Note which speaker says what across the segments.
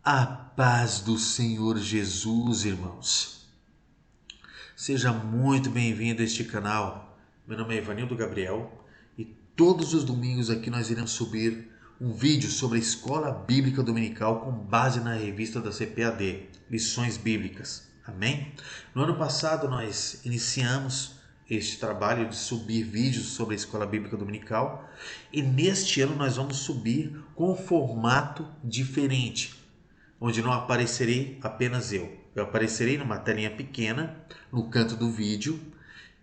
Speaker 1: A paz do Senhor Jesus, irmãos. Seja muito bem-vindo a este canal. Meu nome é Ivanildo Gabriel e todos os domingos aqui nós iremos subir um vídeo sobre a Escola Bíblica Dominical com base na revista da CPAD, Lições Bíblicas. Amém? No ano passado nós iniciamos este trabalho de subir vídeos sobre a Escola Bíblica Dominical e neste ano nós vamos subir com um formato diferente, onde não aparecerei apenas eu. Eu aparecerei numa telinha pequena no canto do vídeo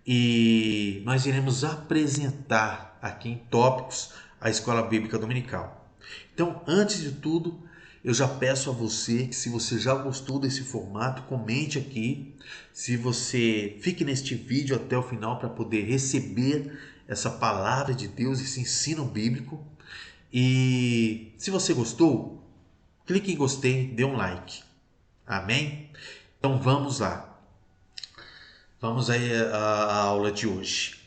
Speaker 1: e nós iremos apresentar aqui em tópicos a Escola Bíblica Dominical. Então, antes de tudo, eu já peço a você que, se você já gostou desse formato, comente aqui. Se você fique neste vídeo até o final para poder receber essa palavra de Deus, esse ensino bíblico. E se você gostou, clique em gostei, dê um like. Amém? Então vamos lá. Vamos aí à aula de hoje.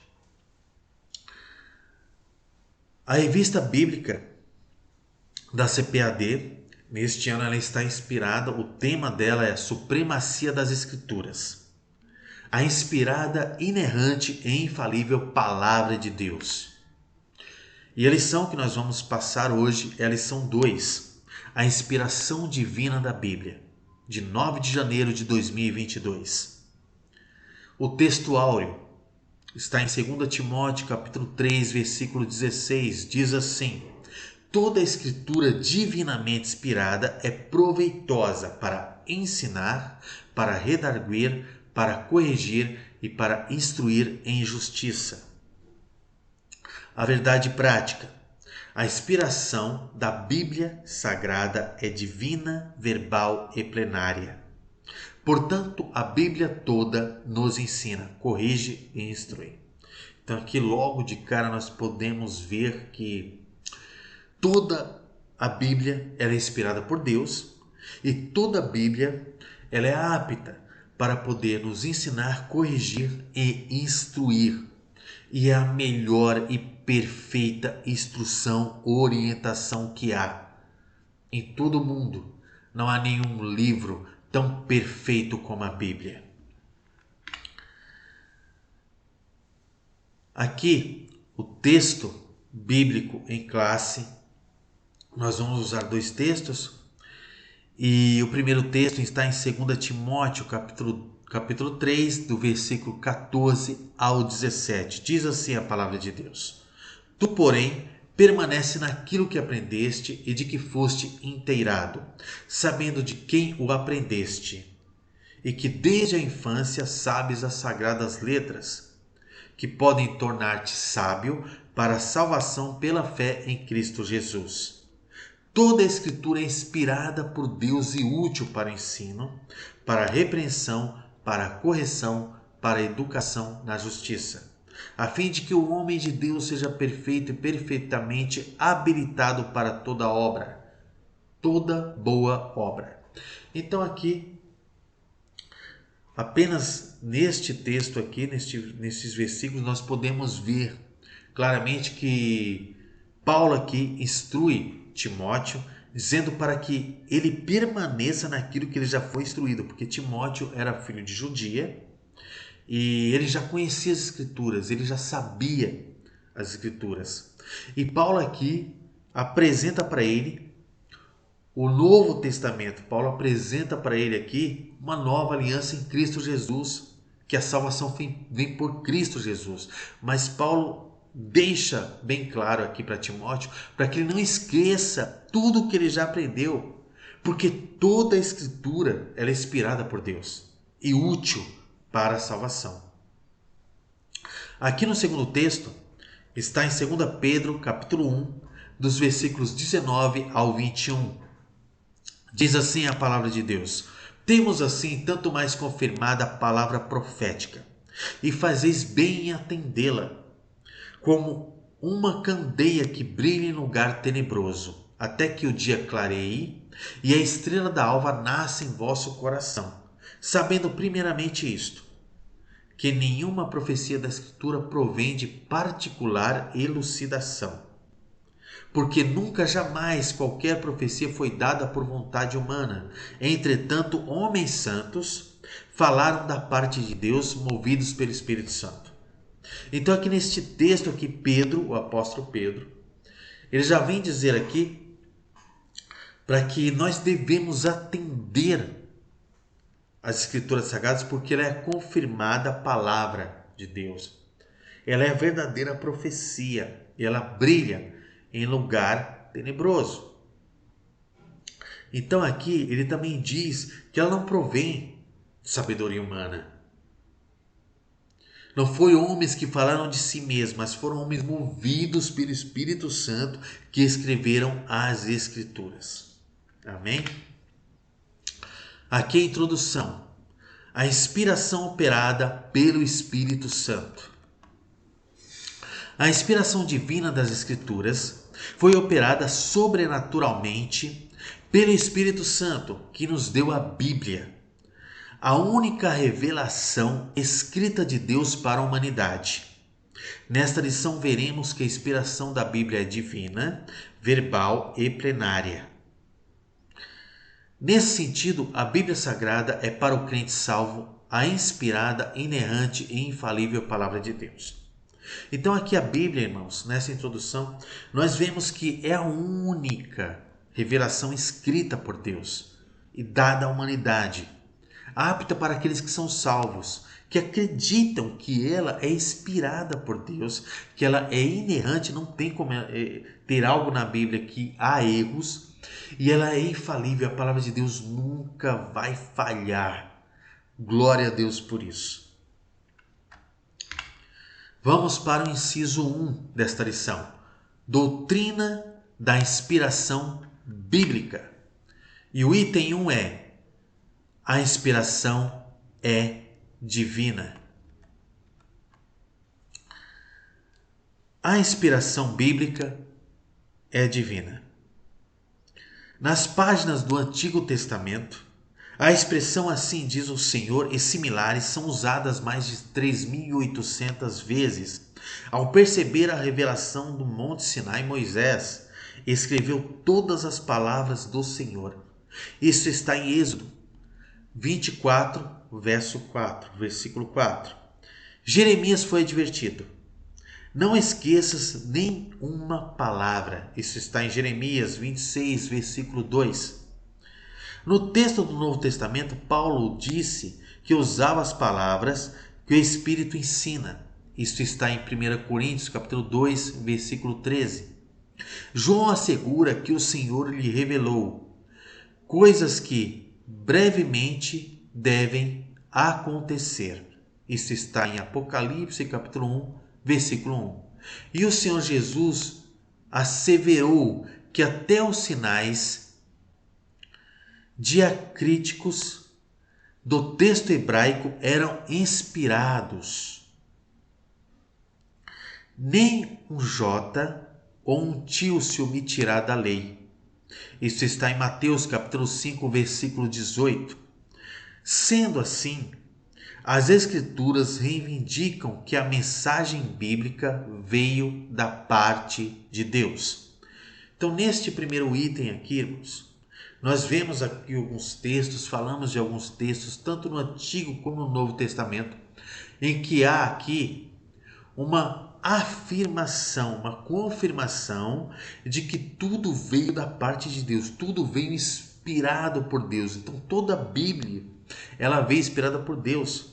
Speaker 1: A revista bíblica da CPAD, neste ano ela está inspirada, o tema dela é a Supremacia das Escrituras. A inspirada, inerrante e infalível Palavra de Deus. E a lição que nós vamos passar hoje é a lição 2. A inspiração divina da Bíblia, de 9 de janeiro de 2022. O texto áureo está em 2 Timóteo, capítulo 3, versículo 16, diz assim: toda a escritura divinamente inspirada é proveitosa para ensinar, para redarguir, para corrigir e para instruir em justiça. A verdade prática. A inspiração da Bíblia Sagrada é divina, verbal e plenária. Portanto, a Bíblia toda nos ensina, corrige e instrui. Então aqui logo de cara nós podemos ver que toda a Bíblia ela é inspirada por Deus e toda a Bíblia ela é apta para poder nos ensinar, corrigir e instruir. E é a melhor e perfeita instrução, orientação que há em todo o mundo. Não há nenhum livro tão perfeito como a Bíblia. Aqui, o texto bíblico em classe, nós vamos usar dois textos. E o primeiro texto está em 2 Timóteo, capítulo 3, do versículo 14 ao 17. Diz assim a palavra de Deus: tu, porém, permanece naquilo que aprendeste e de que foste inteirado, sabendo de quem o aprendeste, e que desde a infância sabes as sagradas letras, que podem tornar-te sábio para a salvação pela fé em Cristo Jesus. Toda a Escritura é inspirada por Deus e útil para o ensino, para a repreensão, para a correção, para a educação na justiça, a fim de que o homem de Deus seja perfeito e perfeitamente habilitado para toda obra, toda boa obra. Então aqui, apenas neste texto aqui, nesses versículos, nós podemos ver claramente que Paulo aqui instrui Timóteo, dizendo para que ele permaneça naquilo que ele já foi instruído, porque Timóteo era filho de judia e ele já conhecia as Escrituras, ele já sabia as Escrituras. E Paulo aqui apresenta para ele o Novo Testamento. Paulo apresenta para ele aqui uma nova aliança em Cristo Jesus, que a salvação vem por Cristo Jesus. Mas Paulo deixa bem claro aqui para Timóteo, para que ele não esqueça tudo o que ele já aprendeu, porque toda a Escritura ela é inspirada por Deus e útil para a salvação. Aqui no segundo texto está em 2 Pedro, capítulo 1, dos versículos 19 ao 21. Diz assim a palavra de Deus: temos assim tanto mais confirmada a palavra profética, e fazeis bem em atendê-la, como uma candeia que brilha em lugar tenebroso, até que o dia clareie e a estrela da alva nasça em vosso coração, sabendo primeiramente isto, que nenhuma profecia da Escritura provém de particular elucidação, porque nunca jamais qualquer profecia foi dada por vontade humana. Entretanto, homens santos falaram da parte de Deus, movidos pelo Espírito Santo. Então aqui neste texto aqui, Pedro, o apóstolo Pedro, ele já vem dizer aqui para que nós devemos atender às Escrituras Sagradas, porque ela é confirmada a palavra de Deus. Ela é a verdadeira profecia e ela brilha em lugar tenebroso. Então aqui ele também diz que ela não provém de sabedoria humana. Não foi homens que falaram de si mesmos, mas foram homens movidos pelo Espírito Santo que escreveram as Escrituras. Amém? Aqui a introdução. A inspiração operada pelo Espírito Santo. A inspiração divina das Escrituras foi operada sobrenaturalmente pelo Espírito Santo, que nos deu a Bíblia, a única revelação escrita de Deus para a humanidade. Nesta lição veremos que a inspiração da Bíblia é divina, verbal e plenária. Nesse sentido, a Bíblia Sagrada é para o crente salvo a inspirada, inerrante e infalível palavra de Deus. Então aqui a Bíblia, irmãos, nessa introdução, nós vemos que é a única revelação escrita por Deus e dada à humanidade, apta para aqueles que são salvos, que acreditam que ela é inspirada por Deus, que ela é inerrante, não tem como ter algo na Bíblia que há erros, e ela é infalível, a palavra de Deus nunca vai falhar. Glória a Deus por isso. Vamos para o inciso 1 desta lição. Doutrina da inspiração bíblica. E o item 1 é: a inspiração é divina. A inspiração bíblica é divina. Nas páginas do Antigo Testamento, a expressão "assim diz o Senhor" e similares são usadas mais de 3.800 vezes. Ao perceber a revelação do Monte Sinai, Moisés escreveu todas as palavras do Senhor. Isso está em Êxodo 24, versículo 4. Jeremias foi advertido: não esqueças nem uma palavra. Isso está em Jeremias 26, versículo 2. No texto do Novo Testamento, Paulo disse que usava as palavras que o Espírito ensina. Isso está em 1 Coríntios, capítulo 2, versículo 13. João assegura que o Senhor lhe revelou coisas que brevemente devem acontecer. Isso está em Apocalipse, capítulo 1, versículo 1. E o Senhor Jesus asseverou que até os sinais diacríticos do texto hebraico eram inspirados. Nem um jota ou um tio se omitirá da lei. Isso está em Mateus capítulo 5, versículo 18. Sendo assim, as Escrituras reivindicam que a mensagem bíblica veio da parte de Deus. Então, neste primeiro item aqui, irmãos, nós vemos aqui alguns textos, falamos de alguns textos, tanto no Antigo como no Novo Testamento, em que há aqui uma afirmação, uma confirmação de que tudo veio da parte de Deus, tudo veio inspirado por Deus. Então toda a Bíblia, ela veio inspirada por Deus.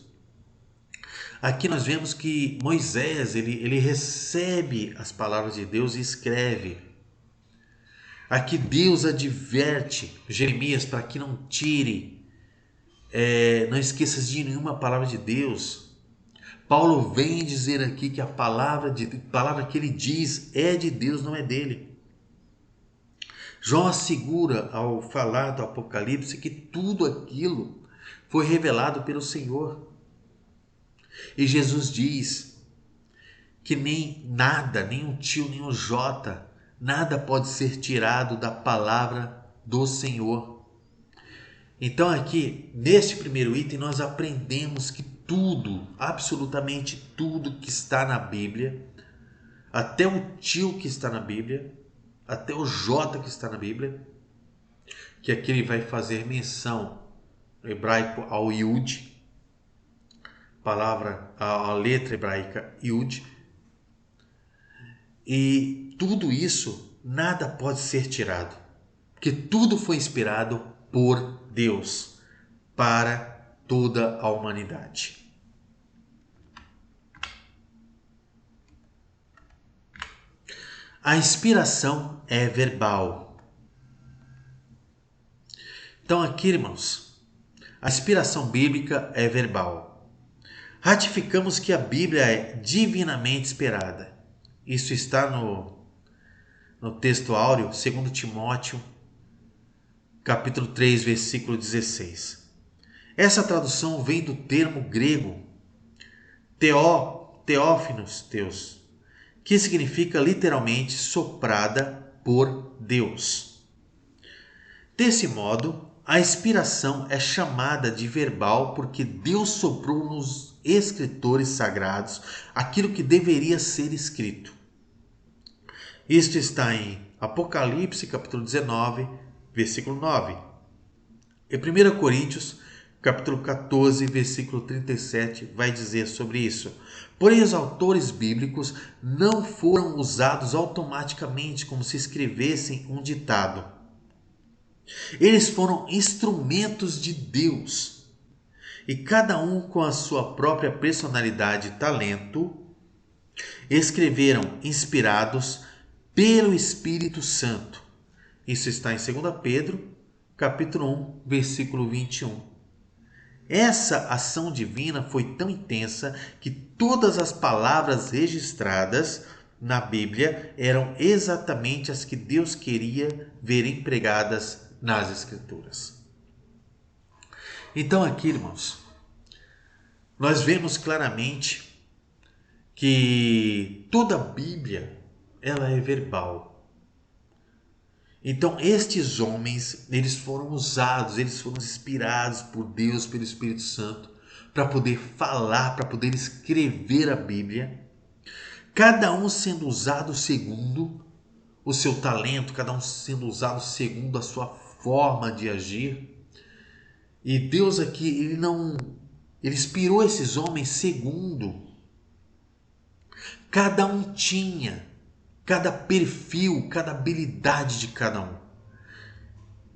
Speaker 1: Aqui nós vemos que Moisés, ele recebe as palavras de Deus e escreve. Aqui Deus adverte Jeremias para que não tire, não esqueças de nenhuma palavra de Deus. Paulo vem dizer aqui que a palavra que ele diz é de Deus, não é dele. João assegura ao falar do Apocalipse que tudo aquilo foi revelado pelo Senhor. E Jesus diz que nem nada, nem um tio, nem um jota, nada pode ser tirado da palavra do Senhor. Então aqui, neste primeiro item, nós aprendemos que tudo, absolutamente tudo que está na Bíblia, até o tio que está na Bíblia, até o J que está na Bíblia, que aqui ele vai fazer menção no hebraico ao Yud, a letra hebraica Yud, e tudo isso, nada pode ser tirado, porque tudo foi inspirado por Deus para toda a humanidade. A inspiração é verbal. Então aqui, irmãos, a inspiração bíblica é verbal. Ratificamos que a Bíblia é divinamente inspirada. Isso está no texto áureo, 2 Timóteo, capítulo 3, versículo 16. Essa tradução vem do termo grego teófinos teos, que significa literalmente soprada por Deus. Desse modo, a inspiração é chamada de verbal porque Deus soprou nos escritores sagrados aquilo que deveria ser escrito. Isto está em Apocalipse, capítulo 19, versículo 9. E 1 Coríntios, capítulo 14, versículo 37, vai dizer sobre isso. Porém, os autores bíblicos não foram usados automaticamente como se escrevessem um ditado. Eles foram instrumentos de Deus. E cada um com a sua própria personalidade e talento, escreveram inspirados pelo Espírito Santo. Isso está em 2 Pedro, capítulo 1, versículo 21. Essa ação divina foi tão intensa que todas as palavras registradas na Bíblia eram exatamente as que Deus queria ver empregadas nas Escrituras. Então aqui, irmãos, nós vemos claramente que toda a Bíblia ela é verbal. Então estes homens, eles foram usados, eles foram inspirados por Deus, pelo Espírito Santo, para poder falar, para poder escrever a Bíblia, cada um sendo usado segundo o seu talento, cada um sendo usado segundo a sua forma de agir. E Deus aqui, ele inspirou esses homens segundo cada um tinha, cada perfil, cada habilidade de cada um.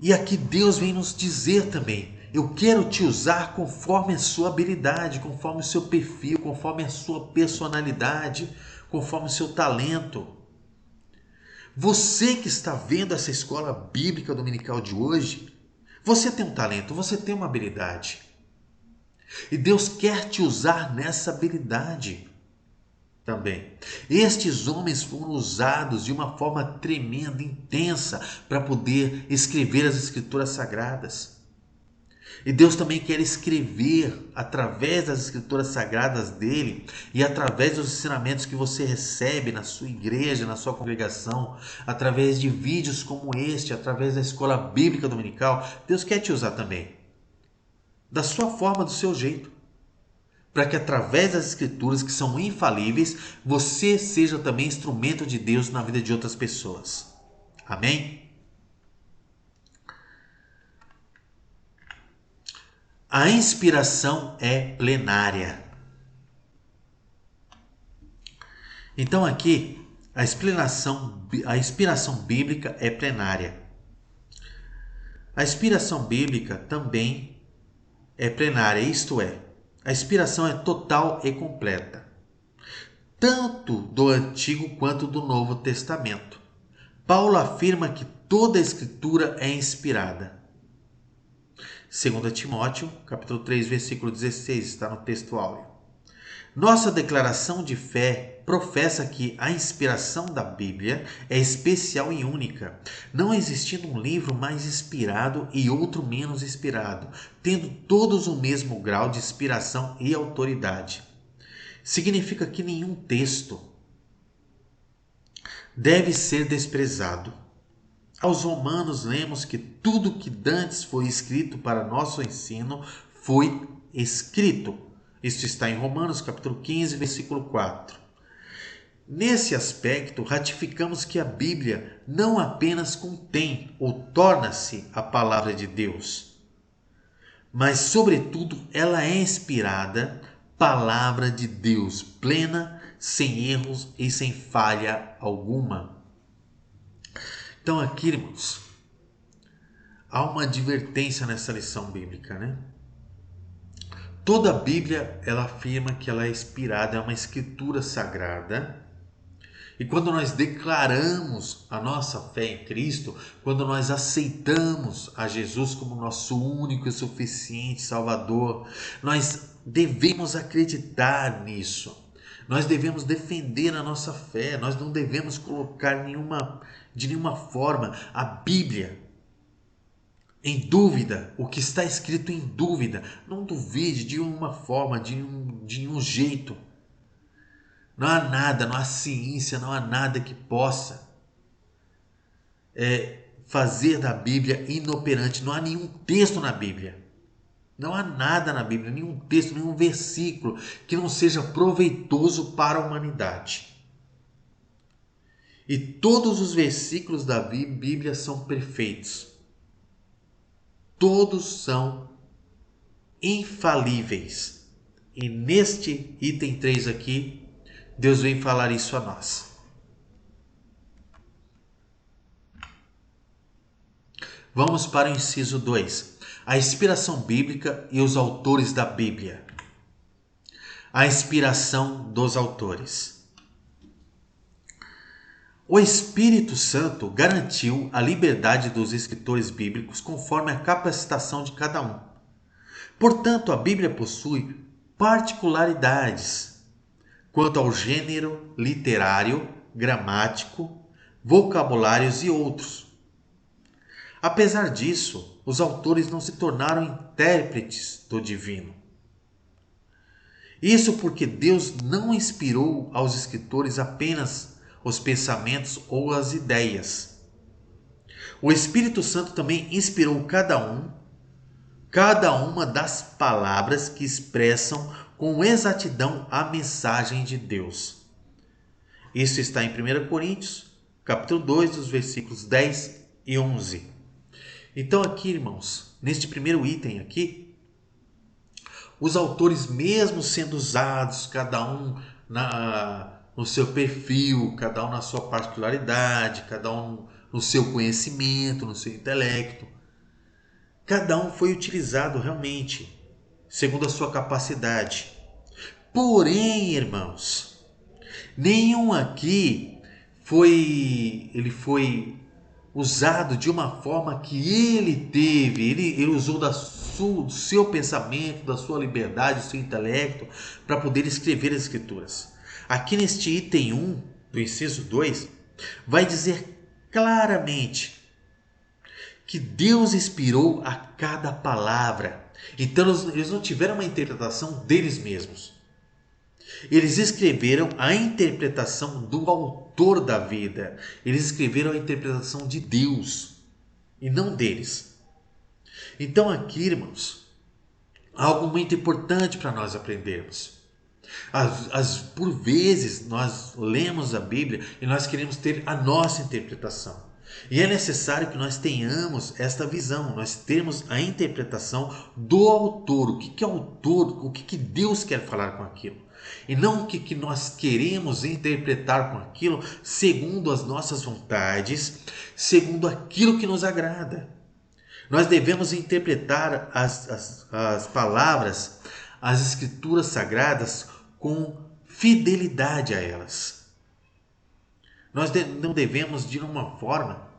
Speaker 1: E aqui Deus vem nos dizer também: eu quero te usar conforme a sua habilidade, conforme o seu perfil, conforme a sua personalidade, conforme o seu talento. Você que está vendo essa escola bíblica dominical de hoje, você tem um talento, você tem uma habilidade. E Deus quer te usar nessa habilidade também. Estes homens foram usados de uma forma tremenda, intensa, para poder escrever as Escrituras Sagradas. E Deus também quer escrever através das Escrituras Sagradas dele e através dos ensinamentos que você recebe na sua igreja, na sua congregação, através de vídeos como este, através da escola bíblica dominical. Deus quer te usar também, da sua forma, do seu jeito, para que através das Escrituras, que são infalíveis, você seja também instrumento de Deus na vida de outras pessoas. Amém? A inspiração é plenária. Então aqui, a inspiração bíblica é plenária. A inspiração bíblica também é plenária, isto é, a inspiração é total e completa, tanto do Antigo quanto do Novo Testamento. Paulo afirma que toda a Escritura é inspirada. 2 Timóteo, capítulo 3, versículo 16, está no texto áureo. Nossa declaração de fé professa que a inspiração da Bíblia é especial e única, não existindo um livro mais inspirado e outro menos inspirado, tendo todos o mesmo grau de inspiração e autoridade. Significa que nenhum texto deve ser desprezado. Aos Romanos lemos que tudo que dantes foi escrito para nosso ensino foi escrito. Isso está em Romanos capítulo 15, versículo 4. Nesse aspecto, ratificamos que a Bíblia não apenas contém ou torna-se a palavra de Deus, mas, sobretudo, ela é inspirada, palavra de Deus, plena, sem erros e sem falha alguma. Então, aqui, irmãos, há uma advertência nessa lição bíblica, né? Toda a Bíblia, ela afirma que ela é inspirada, é uma escritura sagrada. E quando nós declaramos a nossa fé em Cristo, quando nós aceitamos a Jesus como nosso único e suficiente Salvador, nós devemos acreditar nisso. Nós devemos defender a nossa fé. Nós não devemos colocar de nenhuma forma a Bíblia em dúvida, o que está escrito em dúvida. Não duvide de uma forma, de um jeito. Não há nada, não há ciência, não há nada que possa fazer da Bíblia inoperante. Não há nenhum texto na Bíblia. Não há nada na Bíblia, nenhum texto, nenhum versículo que não seja proveitoso para a humanidade. E todos os versículos da Bíblia são perfeitos. Todos são infalíveis. E neste item 3 aqui, Deus vem falar isso a nós. Vamos para o inciso 2. A inspiração bíblica e os autores da Bíblia. A inspiração dos autores. O Espírito Santo garantiu a liberdade dos escritores bíblicos conforme a capacitação de cada um. Portanto, a Bíblia possui particularidades quanto ao gênero literário, gramático, vocabulários e outros. Apesar disso, os autores não se tornaram intérpretes do divino. Isso porque Deus não inspirou aos escritores apenas os pensamentos ou as ideias. O Espírito Santo também inspirou cada uma das palavras que expressam com exatidão a mensagem de Deus. Isso está em 1 Coríntios, capítulo 2, dos versículos 10 e 11. Então aqui, irmãos, neste primeiro item aqui, os autores, mesmo sendo usados, cada um no seu perfil, cada um na sua particularidade, cada um no seu conhecimento, no seu intelecto, cada um foi utilizado realmente segundo a sua capacidade. Porém, irmãos, nenhum aqui foi usado de uma forma que ele teve, ele usou do seu pensamento, da sua liberdade, do seu intelecto, para poder escrever as escrituras. Aqui neste item 1 do inciso 2, vai dizer claramente que Deus inspirou a cada palavra. Então eles não tiveram uma interpretação deles mesmos. Eles escreveram a interpretação do autor da vida. Eles escreveram a interpretação de Deus e não deles. Então aqui, irmãos, algo muito importante para nós aprendermos. Por vezes nós lemos a Bíblia e nós queremos ter a nossa interpretação. E é necessário que nós tenhamos esta visão, nós temos a interpretação do autor. O que é autor? O que Deus quer falar com aquilo? E não o que nós queremos interpretar com aquilo segundo as nossas vontades, segundo aquilo que nos agrada. Nós devemos interpretar as palavras, as escrituras sagradas com fidelidade a elas. Nós não devemos, de uma forma,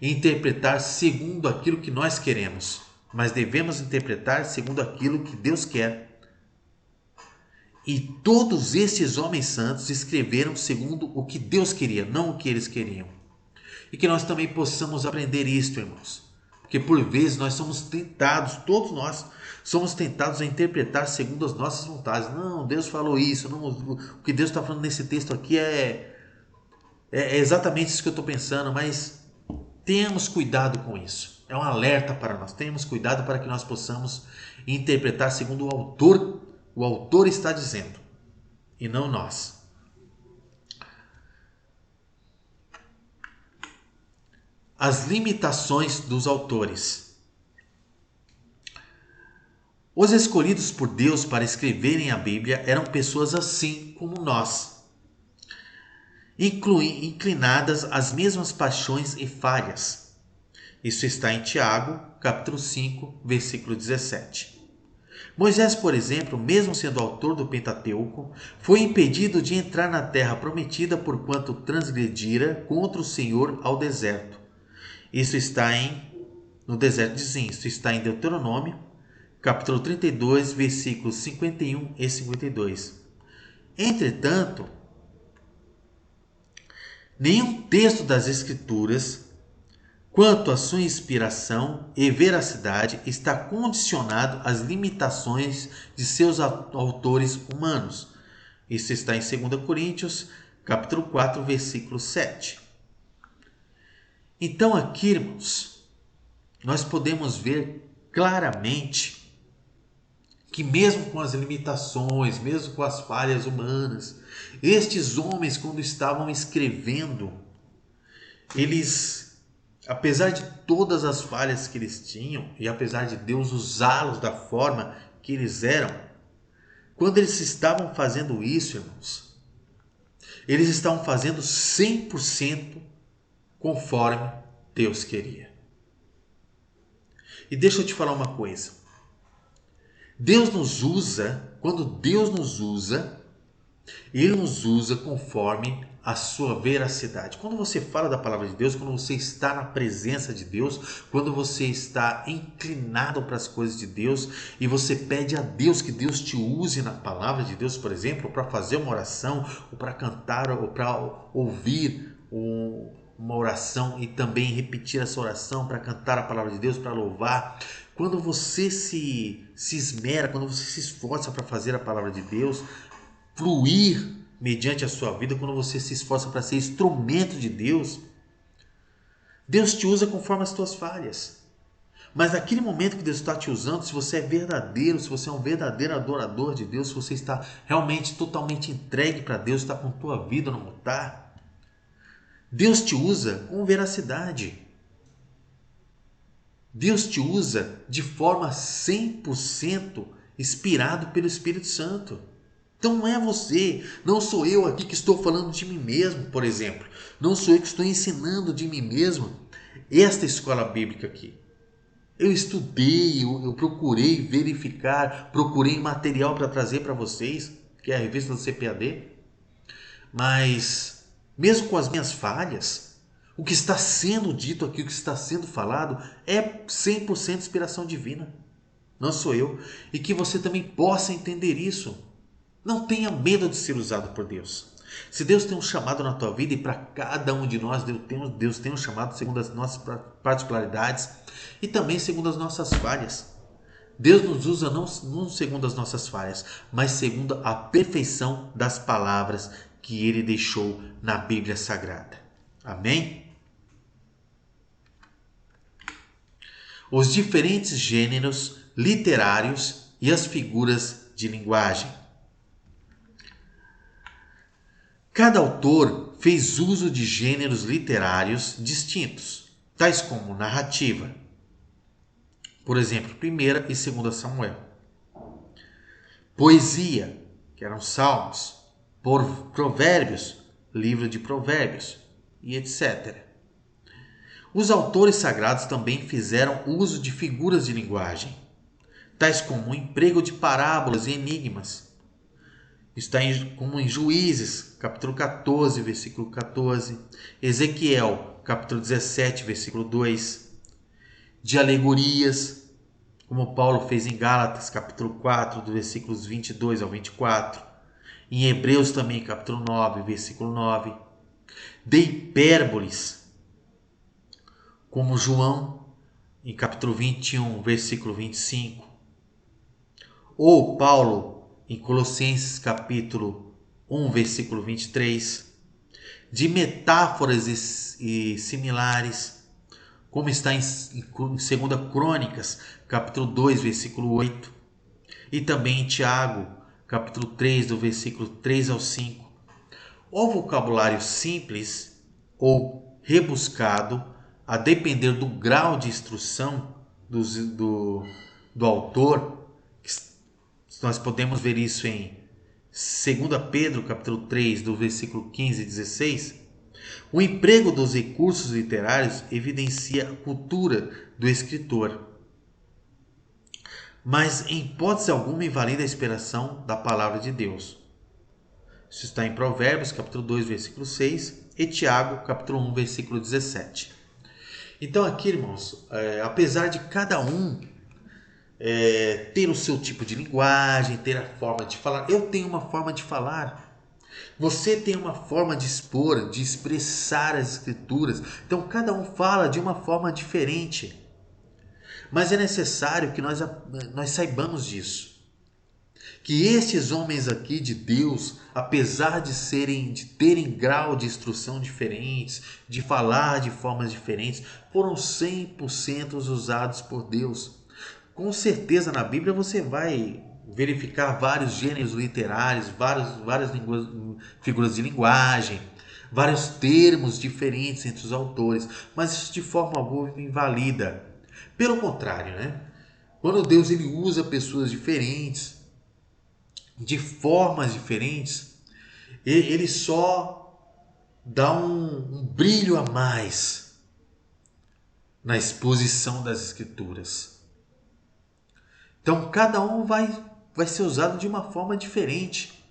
Speaker 1: interpretar segundo aquilo que nós queremos, mas devemos interpretar segundo aquilo que Deus quer. E todos esses homens santos escreveram segundo o que Deus queria, não o que eles queriam. E que nós também possamos aprender isto, irmãos. Porque por vezes nós somos tentados, todos nós somos tentados a interpretar segundo as nossas vontades. Não, Deus falou isso, não, o que Deus está falando nesse texto aqui é exatamente isso que eu estou pensando, mas tenhamos cuidado com isso. É um alerta para nós. Tenhamos cuidado para que nós possamos interpretar segundo o autor está dizendo, e não nós. as limitações dos autores. Os escolhidos por Deus para escreverem a Bíblia eram pessoas assim como nós, inclinadas às mesmas paixões e falhas. Isso está em Tiago, capítulo 5, versículo 17. Moisés, por exemplo, mesmo sendo autor do Pentateuco, foi impedido de entrar na terra prometida por quanto transgredira contra o Senhor ao deserto. Isso está no deserto de Zin. Isso está em Deuteronômio, capítulo 32, versículos 51 e 52. Entretanto, nenhum texto das Escrituras, quanto à sua inspiração e veracidade, está condicionado às limitações de seus autores humanos. Isso está em 2 Coríntios, capítulo 4, versículo 7. Então aqui, irmãos, nós podemos ver claramente que mesmo com as limitações, mesmo com as falhas humanas, estes homens, quando estavam escrevendo, eles, apesar de todas as falhas que eles tinham e apesar de Deus usá-los da forma que eles eram, quando eles estavam fazendo isso, irmãos, eles estavam fazendo 100% conforme Deus queria. E deixa eu te falar uma coisa. Deus nos usa, quando Deus nos usa, Ele nos usa conforme a sua veracidade. Quando você fala da palavra de Deus, quando você está na presença de Deus, quando você está inclinado para as coisas de Deus e você pede a Deus que Deus te use na palavra de Deus, por exemplo, para fazer uma oração, ou para cantar, ou para ouvir uma oração e também repetir essa oração, para cantar a palavra de Deus, para louvar. Quando você se esmera, quando você se esforça para fazer a palavra de Deus fluir mediante a sua vida, quando você se esforça para ser instrumento de Deus, Deus te usa conforme as tuas falhas. Mas naquele momento que Deus está te usando, se você é verdadeiro, se você é um verdadeiro adorador de Deus, se você está realmente totalmente entregue para Deus, está com tua vida no altar, Deus te usa com veracidade. Deus te usa de forma 100% inspirado pelo Espírito Santo. Então não é você, não sou eu aqui que estou falando de mim mesmo, por exemplo. Não sou eu que estou ensinando de mim mesmo esta escola bíblica aqui. Eu estudei, eu procurei verificar, procurei material para trazer para vocês, que é a revista do CPAD. Mas, mesmo com as minhas falhas, o que está sendo dito aqui, o que está sendo falado, é 100% inspiração divina. Não sou eu. E que você também possa entender isso. Não tenha medo de ser usado por Deus. Se Deus tem um chamado na tua vida, e para cada um de nós Deus tem um chamado segundo as nossas particularidades e também segundo as nossas falhas. Deus nos usa não segundo as nossas falhas, mas segundo a perfeição das palavras que Ele deixou na Bíblia Sagrada. Amém? Os diferentes gêneros literários e as figuras de linguagem. Cada autor fez uso de gêneros literários distintos, tais como narrativa, por exemplo, 1ª e 2ª Samuel, poesia, que eram salmos, provérbios, livro de provérbios e etc. Os autores sagrados também fizeram uso de figuras de linguagem, tais como o emprego de parábolas e enigmas. Está como em Juízes, capítulo 14, versículo 14. Ezequiel, capítulo 17, versículo 2. De alegorias, como Paulo fez em Gálatas, capítulo 4, dos versículos 22 ao 24. Em Hebreus também, capítulo 9, versículo 9. De hipérboles, como João, em capítulo 21, versículo 25. Ou Paulo, em Colossenses capítulo 1, versículo 23, de metáforas e similares, como está em 2 Crônicas, capítulo 2, versículo 8, e também em Tiago, capítulo 3, do versículo 3 ao 5. O vocabulário simples ou rebuscado a depender do grau de instrução do autor, nós podemos ver isso em 2 Pedro, capítulo 3, do versículo 15 e 16, o emprego dos recursos literários evidencia a cultura do escritor, mas em hipótese alguma invalida a inspiração da palavra de Deus. Isso está em Provérbios, capítulo 2, versículo 6, e Tiago, capítulo 1, versículo 17. Então aqui, irmãos, apesar de cada um ter o seu tipo de linguagem, ter a forma de falar, eu tenho uma forma de falar, você tem uma forma de expor, de expressar as escrituras, então cada um fala de uma forma diferente, mas é necessário que nós saibamos disso, que estes homens aqui de Deus, apesar de terem grau de instrução diferentes, de falar de formas diferentes, foram 100% usados por Deus. Com certeza na Bíblia você vai verificar vários gêneros literários, várias figuras de linguagem, vários termos diferentes entre os autores, mas isso de forma alguma invalida. Pelo contrário, né? Quando Deus ele usa pessoas diferentes, de formas diferentes, ele só dá um brilho a mais na exposição das Escrituras. Então cada um vai ser usado de uma forma diferente.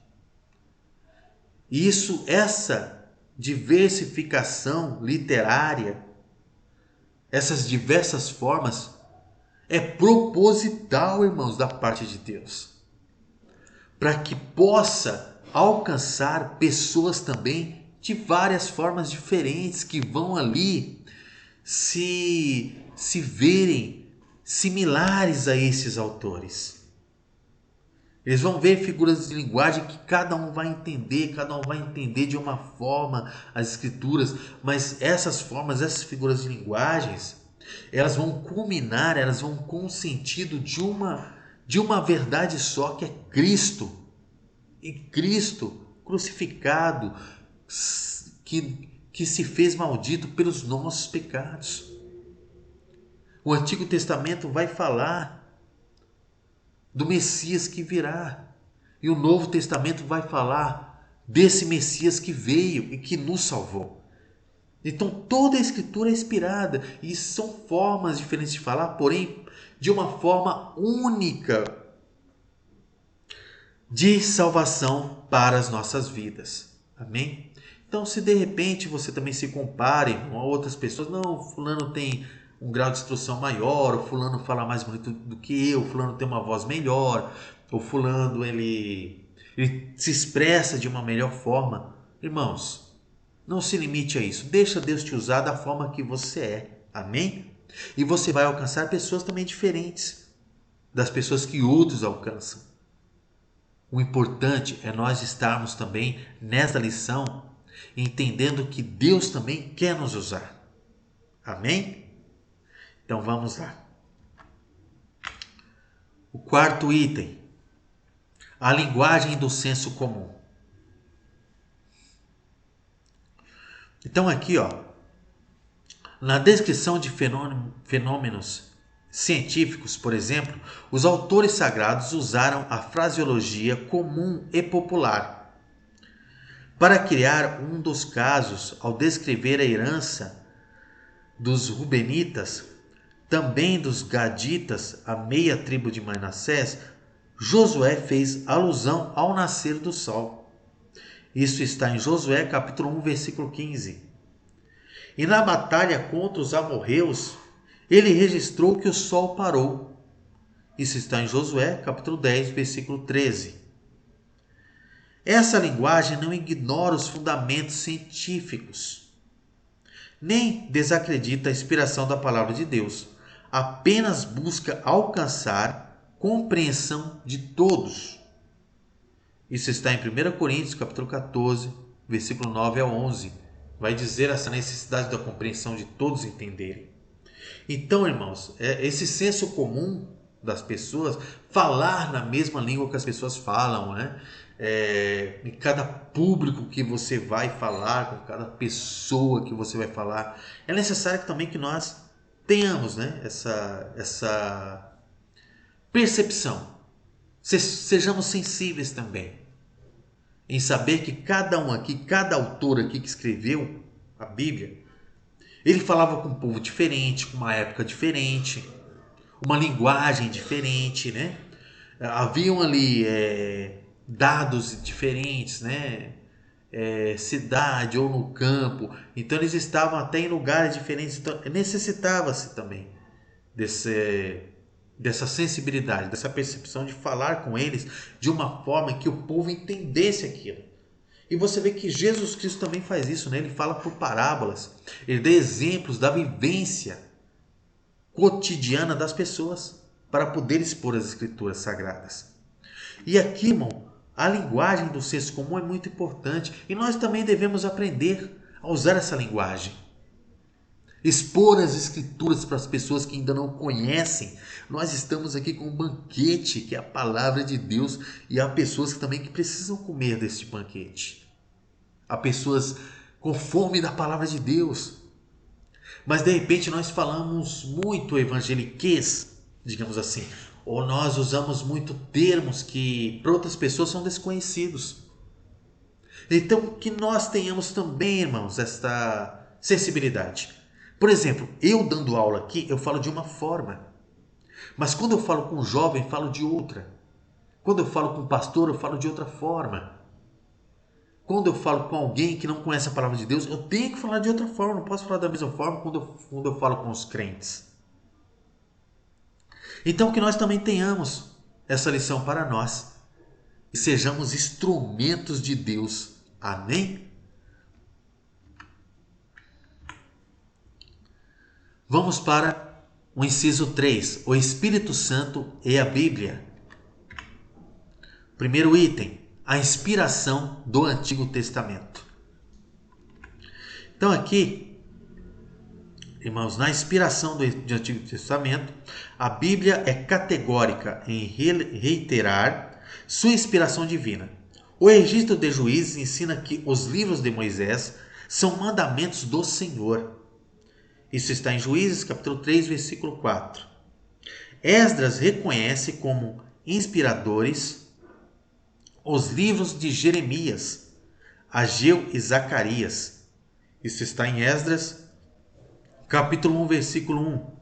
Speaker 1: E essa diversificação literária, essas diversas formas, é proposital, irmãos, da parte de Deus, para que possa alcançar pessoas também de várias formas diferentes, que vão ali se verem similares a esses autores. Eles vão ver figuras de linguagem que cada um vai entender de uma forma as escrituras, mas essas formas, essas figuras de linguagens, elas vão culminar, elas vão com o sentido de uma verdade só, que é Cristo. E Cristo crucificado, que se fez maldito pelos nossos pecados. O Antigo Testamento vai falar do Messias que virá. E o Novo Testamento vai falar desse Messias que veio e que nos salvou. Então toda a Escritura é inspirada e são formas diferentes de falar, porém de uma forma única de salvação para as nossas vidas. Amém? Então se de repente você também se compare com outras pessoas, não, fulano tem um grau de instrução maior, o fulano fala mais bonito do que eu, o fulano tem uma voz melhor, o fulano ele se expressa de uma melhor forma. Irmãos, não se limite a isso. Deixa Deus te usar da forma que você é. Amém? E você vai alcançar pessoas também diferentes das pessoas que outros alcançam. O importante é nós estarmos também nesta lição entendendo que Deus também quer nos usar. Amém? Então vamos lá. O quarto item, a linguagem do senso comum. Então aqui, na descrição de fenômenos científicos, por exemplo, os autores sagrados usaram a fraseologia comum e popular para criar um dos casos ao descrever a herança dos Rubenitas, também dos Gaditas, a meia tribo de Manassés. Josué fez alusão ao nascer do sol. Isso está em Josué capítulo 1, versículo 15. E na batalha contra os amorreus, ele registrou que o sol parou. Isso está em Josué capítulo 10, versículo 13. Essa linguagem não ignora os fundamentos científicos, nem desacredita a inspiração da palavra de Deus, apenas busca alcançar compreensão de todos. Isso está em 1 Coríntios capítulo 14, versículo 9 a 11. Vai dizer essa necessidade da compreensão de todos entenderem. Então, irmãos, esse senso comum das pessoas, falar na mesma língua que as pessoas falam, né? em cada público que você vai falar, com cada pessoa que você vai falar. É necessário também que nós tenhamos, né, essa percepção. Sejamos sensíveis também em saber que cada um aqui, cada autor aqui que escreveu a Bíblia, ele falava com um povo diferente, com uma época diferente, uma linguagem diferente, né? Haviam ali dados diferentes, né? Cidade ou no campo, então eles estavam até em lugares diferentes, então necessitava-se também dessa sensibilidade, dessa percepção de falar com eles de uma forma que o povo entendesse aquilo. E você vê que Jesus Cristo também faz isso, né? Ele fala por parábolas, ele dá exemplos da vivência cotidiana das pessoas para poder expor as escrituras sagradas. E aqui, irmão, a linguagem do senso comum é muito importante e nós também devemos aprender a usar essa linguagem. Expor as escrituras para as pessoas que ainda não conhecem. Nós estamos aqui com um banquete que é a palavra de Deus e há pessoas também que precisam comer deste banquete. Há pessoas com fome da palavra de Deus. Mas de repente nós falamos muito evangeliquez, digamos assim, ou nós usamos muito termos que para outras pessoas são desconhecidos. Então que nós tenhamos também, irmãos, esta sensibilidade. Por exemplo, eu dando aula aqui, eu falo de uma forma. Mas quando eu falo com um jovem, eu falo de outra. Quando eu falo com um pastor, eu falo de outra forma. Quando eu falo com alguém que não conhece a palavra de Deus, eu tenho que falar de outra forma. Não posso falar da mesma forma quando eu falo com os crentes. Então que nós também tenhamos essa lição para nós. E sejamos instrumentos de Deus. Amém? Vamos para o inciso 3, o Espírito Santo e a Bíblia. Primeiro item, a inspiração do Antigo Testamento. Então aqui, irmãos, na inspiração do Antigo Testamento, a Bíblia é categórica em reiterar sua inspiração divina. O registro de Juízes ensina que os livros de Moisés são mandamentos do Senhor. Isso está em Juízes, capítulo 3, versículo 4. Esdras reconhece como inspiradores os livros de Jeremias, Ageu e Zacarias. Isso está em Esdras, capítulo 1, versículo 1.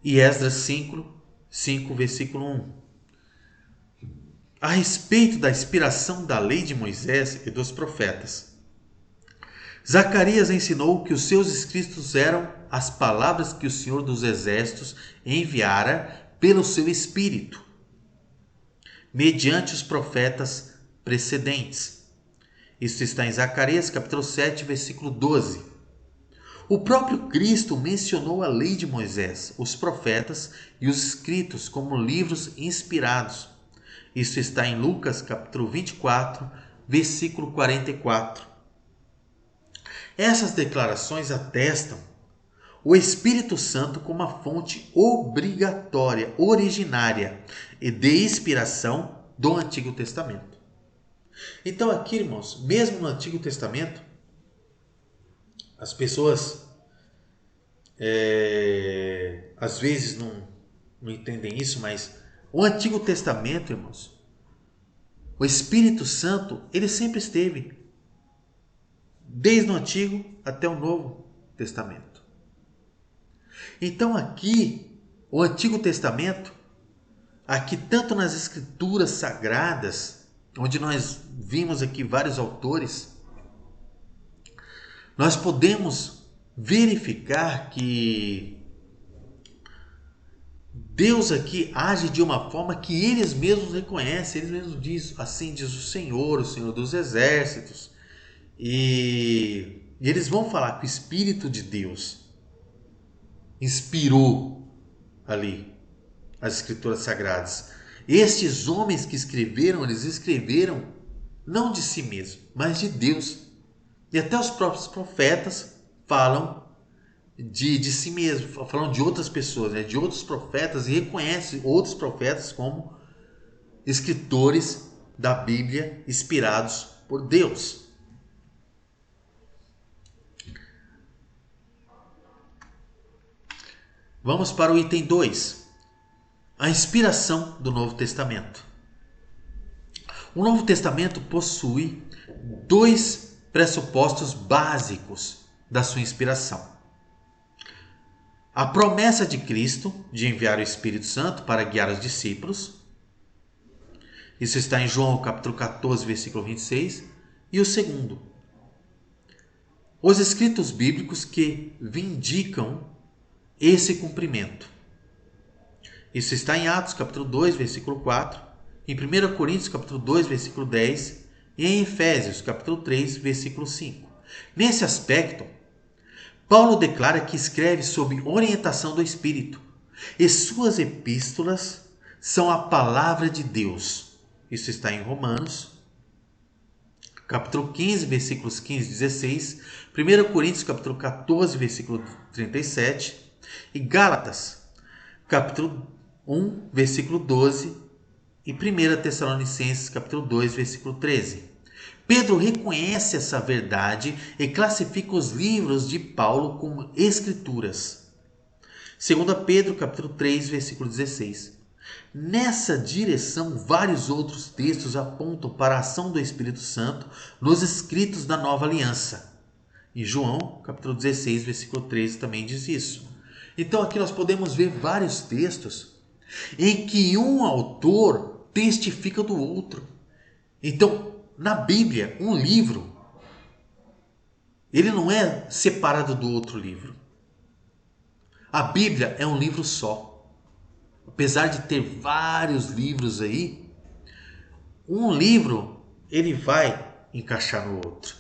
Speaker 1: E Esdras 5, versículo 1. A respeito da inspiração da lei de Moisés e dos profetas, Zacarias ensinou que os seus escritos eram as palavras que o Senhor dos Exércitos enviara pelo seu Espírito, mediante os profetas precedentes. Isso está em Zacarias, capítulo 7, versículo 12. O próprio Cristo mencionou a lei de Moisés, os profetas e os escritos como livros inspirados. Isso está em Lucas, capítulo 24, versículo 44. Essas declarações atestam o Espírito Santo como a fonte obrigatória, originária e de inspiração do Antigo Testamento. Então aqui, irmãos, mesmo no Antigo Testamento, as pessoas às vezes não entendem isso, mas o Antigo Testamento, irmãos, o Espírito Santo, ele sempre esteve desde o Antigo até o Novo Testamento. Então aqui, o Antigo Testamento, aqui tanto nas Escrituras Sagradas, onde nós vimos aqui vários autores, nós podemos verificar que Deus aqui age de uma forma que eles mesmos reconhecem, eles mesmos dizem, assim diz o Senhor dos Exércitos. E eles vão falar que o Espírito de Deus inspirou ali as Escrituras Sagradas. Estes homens que escreveram, eles escreveram não de si mesmos, mas de Deus. E até os próprios profetas falam de si mesmos, falam de outras pessoas, né? De outros profetas, e reconhecem outros profetas como escritores da Bíblia inspirados por Deus. Vamos para o item 2. A inspiração do Novo Testamento. O Novo Testamento possui 2 pressupostos básicos da sua inspiração. A promessa de Cristo de enviar o Espírito Santo para guiar os discípulos. Isso está em João capítulo 14, versículo 26. E o segundo, os escritos bíblicos que vindicam esse cumprimento. Isso está em Atos capítulo 2, versículo 4, em 1 Coríntios capítulo 2, versículo 10 e em Efésios capítulo 3, versículo 5. Nesse aspecto, Paulo declara que escreve sob orientação do Espírito e suas epístolas são a palavra de Deus. Isso está em Romanos capítulo 15, versículos 15 e 16, 1 Coríntios capítulo 14, versículo 37 e Gálatas capítulo 1, versículo 12 e 1 Tessalonicenses capítulo 2, versículo 13. Pedro reconhece essa verdade e classifica os livros de Paulo como escrituras. 2 Pedro capítulo 3, versículo 16. Nessa direção, vários outros textos apontam para a ação do Espírito Santo nos escritos da Nova Aliança. E João capítulo 16, versículo 13 também diz isso. Então aqui nós podemos ver vários textos em que um autor testifica do outro. Então, na Bíblia, um livro, ele não é separado do outro livro. A Bíblia é um livro só. Apesar de ter vários livros aí, um livro ele vai encaixar no outro.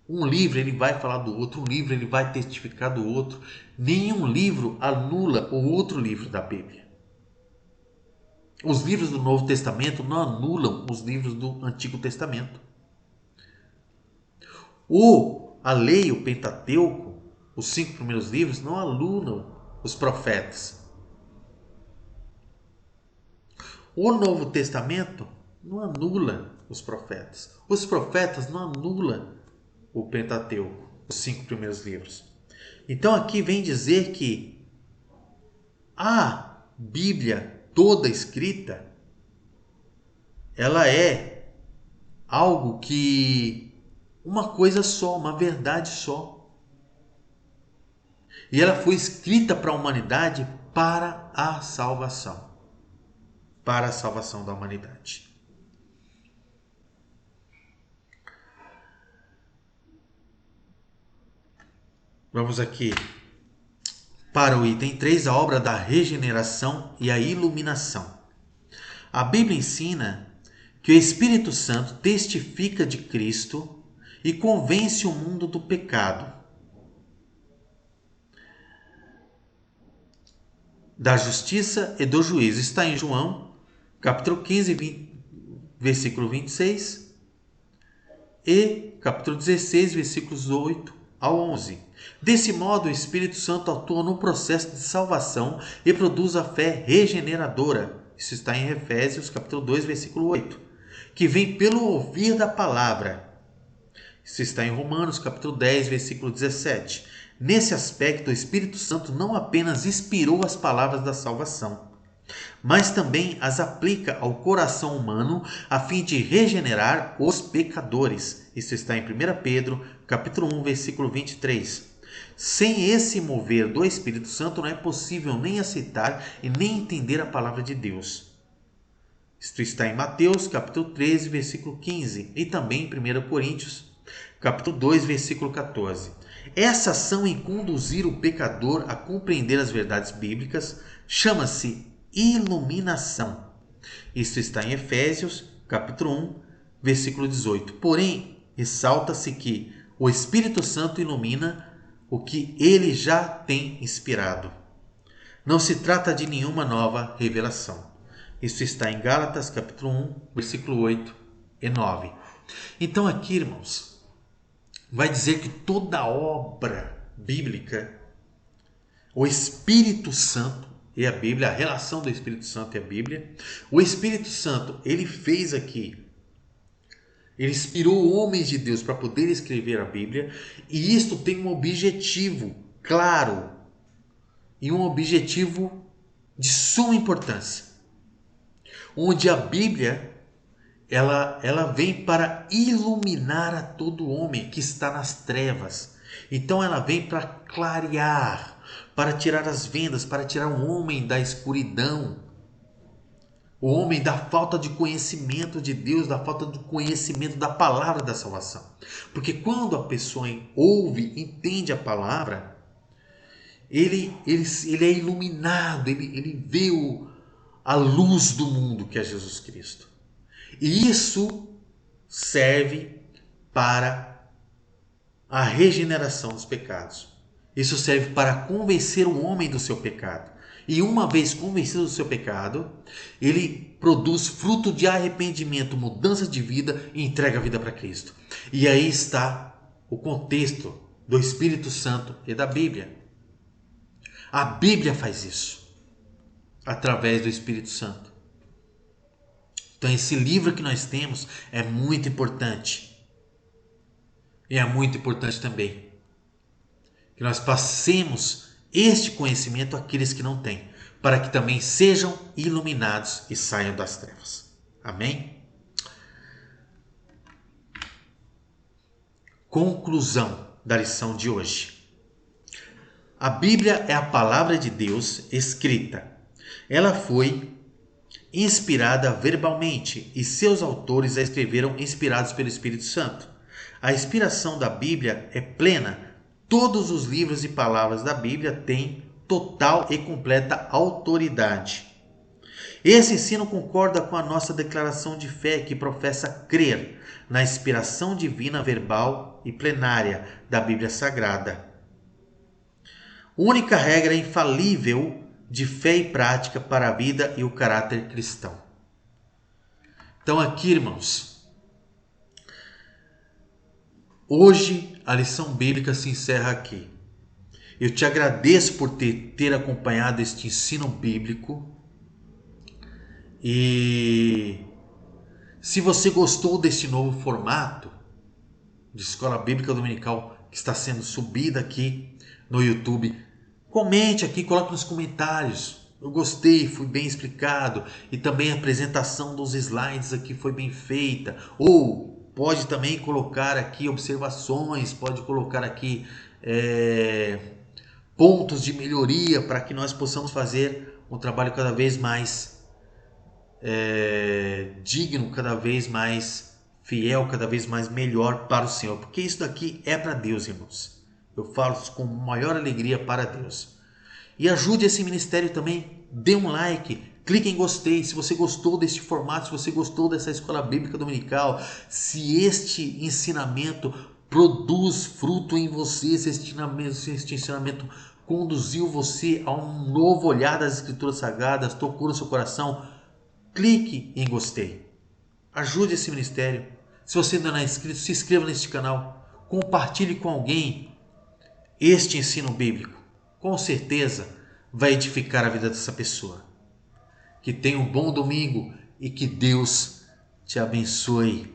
Speaker 1: Um livro ele vai falar do outro, um livro ele vai testificar do outro. Nenhum livro anula o outro livro da Bíblia. Os livros do Novo Testamento não anulam os livros do Antigo Testamento. A lei, o Pentateuco, os 5 primeiros livros, não anulam os profetas. O Novo Testamento não anula os profetas. Os profetas não anulam o Pentateuco, os 5 primeiros livros. Então aqui vem dizer que a Bíblia toda escrita, ela é algo que, uma coisa só, uma verdade só. E ela foi escrita para a humanidade para a salvação. Para a salvação da humanidade. Vamos aqui para o item 3, a obra da regeneração e a iluminação. A Bíblia ensina que o Espírito Santo testifica de Cristo e convence o mundo do pecado, da justiça e do juízo. Está em João, capítulo 15, versículo 26 e capítulo 16, versículos 8 ao 11. Desse modo, o Espírito Santo atua no processo de salvação e produz a fé regeneradora. Isso está em Efésios, capítulo 2, versículo 8. Que vem pelo ouvir da palavra. Isso está em Romanos, capítulo 10, versículo 17. Nesse aspecto, o Espírito Santo não apenas inspirou as palavras da salvação, mas também as aplica ao coração humano a fim de regenerar os pecadores. Isso está em 1 Pedro, capítulo 1, versículo 23. Sem esse mover do Espírito Santo não é possível nem aceitar e nem entender a palavra de Deus. Isto está em Mateus, capítulo 13, versículo 15 e também em 1 Coríntios, capítulo 2, versículo 14. Essa ação em conduzir o pecador a compreender as verdades bíblicas chama-se iluminação. Isso está em Efésios, capítulo 1, versículo 18. Porém, ressalta-se que o Espírito Santo ilumina o que ele já tem inspirado. Não se trata de nenhuma nova revelação. Isso está em Gálatas, capítulo 1, versículo 8 e 9. Então aqui, irmãos, vai dizer que toda obra bíblica, o Espírito Santo, e a Bíblia, a relação do Espírito Santo e a Bíblia. O Espírito Santo, ele fez aqui, ele inspirou homens de Deus para poder escrever a Bíblia, e isto tem um objetivo claro e um objetivo de suma importância, onde a Bíblia ela vem para iluminar a todo homem que está nas trevas. Então ela vem para clarear, para tirar as vendas, para tirar o homem da escuridão, o homem da falta de conhecimento de Deus, da falta de conhecimento da palavra da salvação. Porque quando a pessoa ouve, entende a palavra, ele é iluminado, ele vê a luz do mundo, que é Jesus Cristo. E isso serve para a regeneração dos pecados. Isso serve para convencer o homem do seu pecado. E uma vez convencido do seu pecado, ele produz fruto de arrependimento, mudança de vida e entrega a vida para Cristo. E aí está o contexto do Espírito Santo e da Bíblia. A Bíblia faz isso através do Espírito Santo. Então esse livro que nós temos é muito importante. E é muito importante também que nós passemos este conhecimento àqueles que não têm, para que também sejam iluminados e saiam das trevas. Amém? Conclusão da lição de hoje. A Bíblia é a palavra de Deus escrita. Ela foi inspirada verbalmente e seus autores a escreveram inspirados pelo Espírito Santo. A inspiração da Bíblia é plena. Todos os livros e palavras da Bíblia têm total e completa autoridade. Esse ensino concorda com a nossa declaração de fé, que professa crer na inspiração divina verbal e plenária da Bíblia Sagrada. Única regra infalível de fé e prática para a vida e o caráter cristão. Então aqui, irmãos, hoje a lição bíblica se encerra aqui. Eu te agradeço por ter acompanhado este ensino bíblico. E se você gostou deste novo formato de Escola Bíblica Dominical que está sendo subida aqui no YouTube, comente aqui, coloque nos comentários. Eu gostei, foi bem explicado. E também a apresentação dos slides aqui foi bem feita. Ou pode também colocar aqui observações, pode colocar aqui pontos de melhoria para que nós possamos fazer um trabalho cada vez mais digno, cada vez mais fiel, cada vez mais melhor para o Senhor. Porque isso daqui é para Deus, irmãos. Eu falo isso com maior alegria para Deus. E ajude esse ministério também. Dê um like, clique em gostei se você gostou deste formato, se você gostou dessa Escola Bíblica Dominical, se este ensinamento produz fruto em você, se este ensinamento conduziu você a um novo olhar das Escrituras Sagradas, tocou no seu coração, clique em gostei. Ajude esse ministério. Se você ainda não é inscrito, se inscreva neste canal. Compartilhe com alguém este ensino bíblico. Com certeza vai edificar a vida dessa pessoa. Que tenha um bom domingo e que Deus te abençoe.